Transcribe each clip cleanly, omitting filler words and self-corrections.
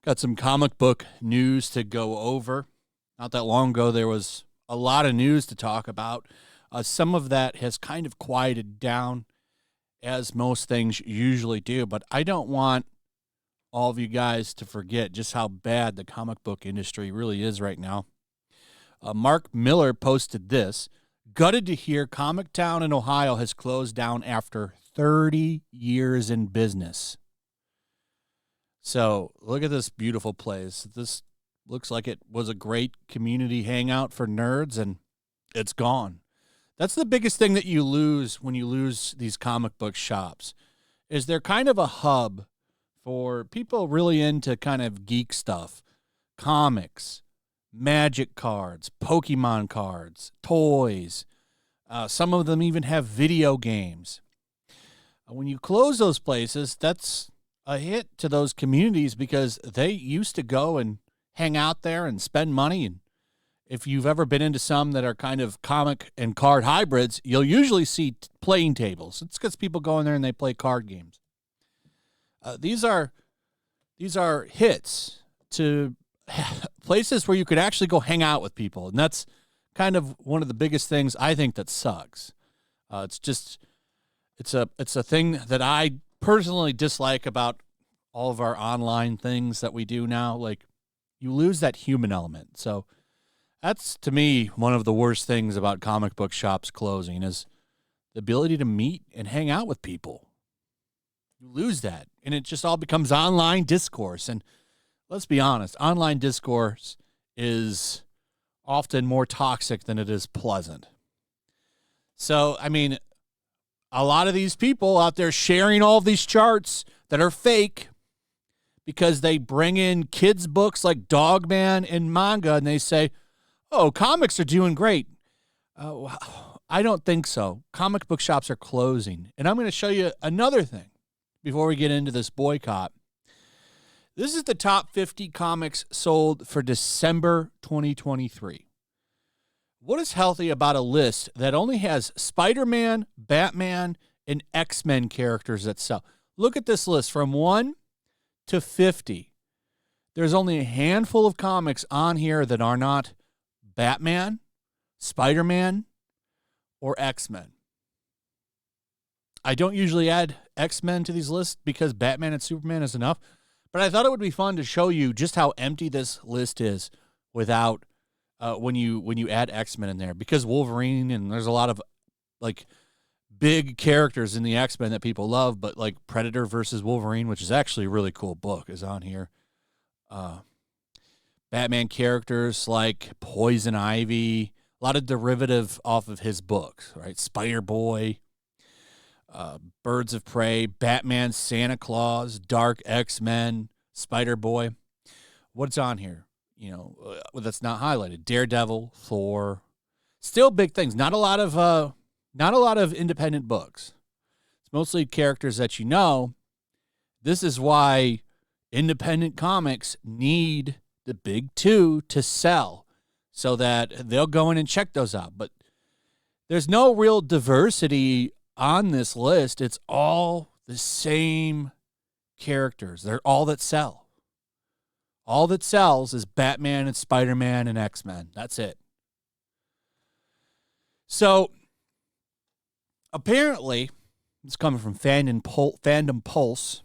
Got some comic book news to go over. Not that long ago, there was a lot of news to talk about. Some of that has kind of quieted down, as most things usually do, but I don't want all of you guys to forget just how bad the comic book industry really is right now. Mark Miller posted this: gutted to hear Comic Town in Ohio has closed down after 30 years in business. So look at this beautiful place. This looks like it was a great community hangout for nerds, and it's gone. That's the biggest thing that you lose when you lose these comic book shops, is they're kind of a hub for people really into kind of geek stuff, comics, magic cards, Pokemon cards, toys. Some of them even have video games. When you close those places, that's a hit to those communities because they used to go and hang out there and spend money. And if you've ever been into some that are kind of comic and card hybrids, you'll usually see playing tables. It's because people go in there and they play card games. These are hits to places where you could actually go hang out with people, and that's kind of one of the biggest things I think that sucks. It's a thing that I personally dislike about all of our online things that we do now. Like, you lose that human element. So that's, to me, one of the worst things about comic book shops closing is the ability to meet and hang out with people. You lose that, and it just all becomes online discourse. And let's be honest, online discourse is often more toxic than it is pleasant. So, I mean, a lot of these people out there sharing all these charts that are fake because they bring in kids' books like Dog Man and manga, and they say, oh, comics are doing great. I don't think so. Comic book shops are closing. And I'm going to show you another thing before we get into this boycott. This is the top 50 comics sold for December 2023. What is healthy about a list that only has Spider-Man, Batman, and X-Men characters that sell? Look at this list from 1 to 50. There's only a handful of comics on here that are not Batman, Spider-Man, or X-Men. I don't usually add X-Men to these lists because Batman and Superman is enough, but I thought it would be fun to show you just how empty this list is without when you add X-Men in there, because Wolverine, and there's a lot of like big characters in the X-Men that people love, but like Predator versus Wolverine, which is actually a really cool book, is on here. Batman characters like Poison Ivy, a lot of derivative off of his books, right? Spider-Boy, Birds of Prey, Batman, Santa Claus, Dark X-Men, Spider-Boy. What's on here? You know, that's not highlighted. Daredevil, Thor, still big things. Not a lot of independent books. It's mostly characters that you know. This is why independent comics need the big two to sell, so that they'll go in and check those out. But there's no real diversity on this list. It's all the same characters. They're all that sell. All that sells is Batman and Spider-Man and X-Men. That's it. So, apparently, it's coming from Fandom Pulse.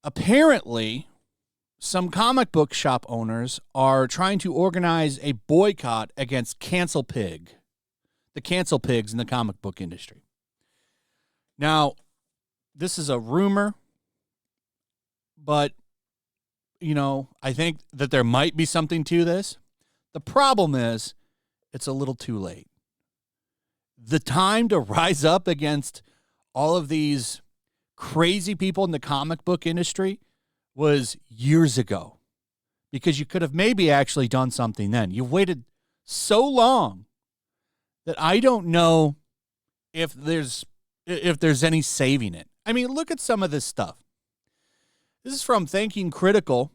Apparently, some comic book shop owners are trying to organize a boycott against Cancel Pig, the Cancel Pigs in the comic book industry. Now, this is a rumor, but you know, I think that there might be something to this. The problem is, it's a little too late. The time to rise up against all of these crazy people in the comic book industry was years ago, because you could have maybe actually done something then. You've waited so long that I don't know if there's any saving it. I mean, look at some of this stuff. This is from Thinking Critical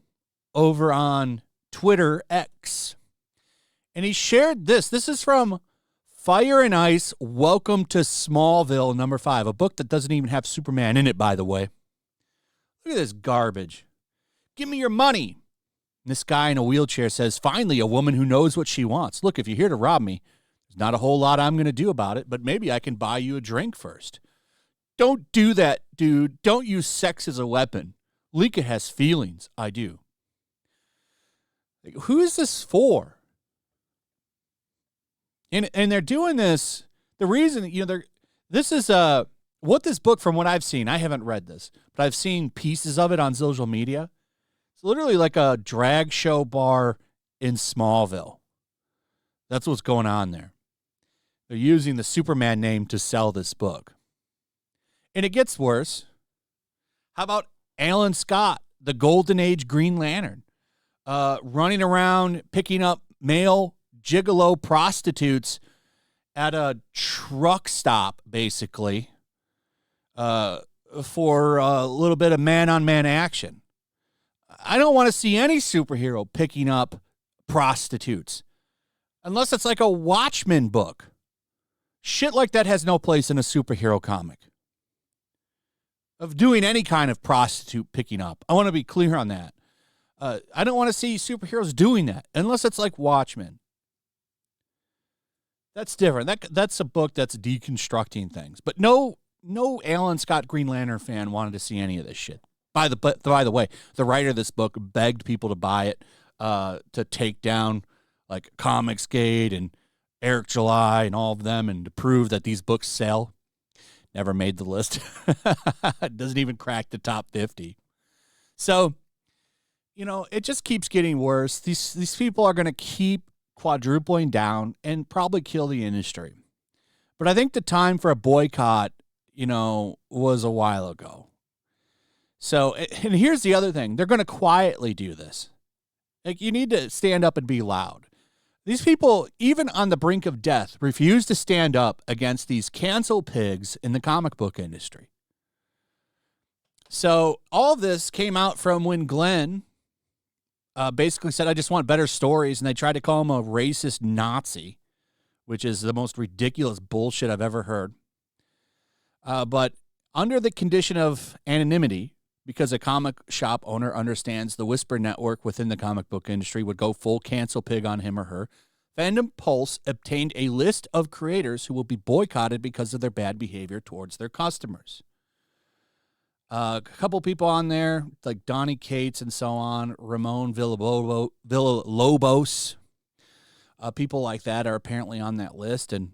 over on Twitter X. And he shared this. This is from Fire and Ice, Welcome to Smallville, number 5. A book that doesn't even have Superman in it, by the way. Look at this garbage. Give me your money. And this guy in a wheelchair says, finally, a woman who knows what she wants. Look, if you're here to rob me, there's not a whole lot I'm going to do about it, but maybe I can buy you a drink first. Don't do that, dude. Don't use sex as a weapon. Lika has feelings. I do. Like, who is this for? And they're doing this. The reason, this is what this book, from what I've seen, I haven't read this, but I've seen pieces of it on social media. It's literally like a drag show bar in Smallville. That's what's going on there. They're using the Superman name to sell this book. And it gets worse. How about Alan Scott, the Golden Age Green Lantern, running around picking up male gigolo prostitutes at a truck stop, basically, for a little bit of man-on-man action. I don't want to see any superhero picking up prostitutes unless it's like a Watchmen book. Shit like that has no place in a superhero comic. Of doing any kind of prostitute picking up. I want to be clear on that. I don't want to see superheroes doing that unless it's like Watchmen. That's different. That's a book that's deconstructing things. But no Alan Scott Green Lantern fan wanted to see any of this shit. By the way, the writer of this book begged people to buy it to take down like Comicsgate and Eric July and all of them, and to prove that these books sell. Never made the list. It doesn't even crack the top 50. So, it just keeps getting worse. These people are going to keep quadrupling down and probably kill the industry. But I think the time for a boycott, was a while ago. So, and here's the other thing. They're going to quietly do this. Like, you need to stand up and be loud. These people, even on the brink of death, refuse to stand up against these cancel pigs in the comic book industry. So all of this came out from when Glenn basically said, I just want better stories, and they tried to call him a racist Nazi, which is the most ridiculous bullshit I've ever heard. But under the condition of anonymity, because a comic shop owner understands the whisper network within the comic book industry would go full cancel pig on him or her, Fandom Pulse obtained a list of creators who will be boycotted because of their bad behavior towards their customers. A couple people on there, like Donnie Cates and so on, Ramon Villalobos, people like that are apparently on that list, and,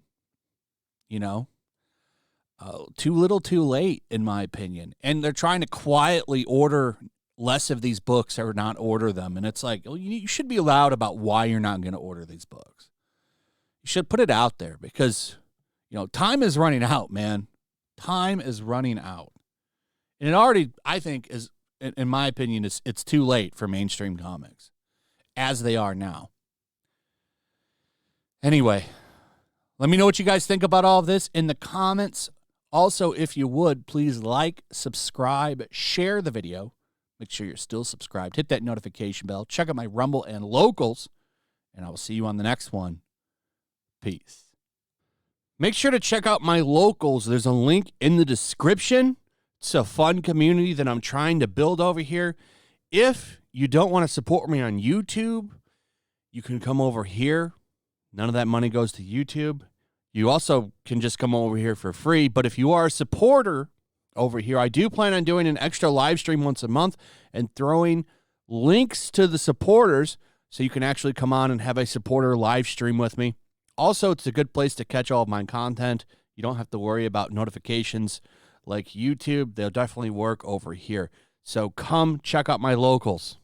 too little too late, in my opinion. And they're trying to quietly order less of these books or not order them. And it's like, well, you should be loud about why you're not going to order these books. You should put it out there because, time is running out, man. Time is running out. And it already, I think, is, in my opinion, it's too late for mainstream comics as they are now. Anyway, let me know what you guys think about all of this in the comments. Also, if you would, please like, subscribe, share the video. Make sure you're still subscribed. Hit that notification bell. Check out my Rumble and Locals. And I will see you on the next one. Peace. Make sure to check out my Locals. There's a link in the description. It's a fun community that I'm trying to build over here. If you don't want to support me on YouTube, you can come over here. None of that money goes to YouTube. You also can just come over here for free. But if you are a supporter over here, I do plan on doing an extra live stream once a month and throwing links to the supporters so you can actually come on and have a supporter live stream with me. Also, it's a good place to catch all of my content. You don't have to worry about notifications like YouTube. They'll definitely work over here. So come check out my Locals.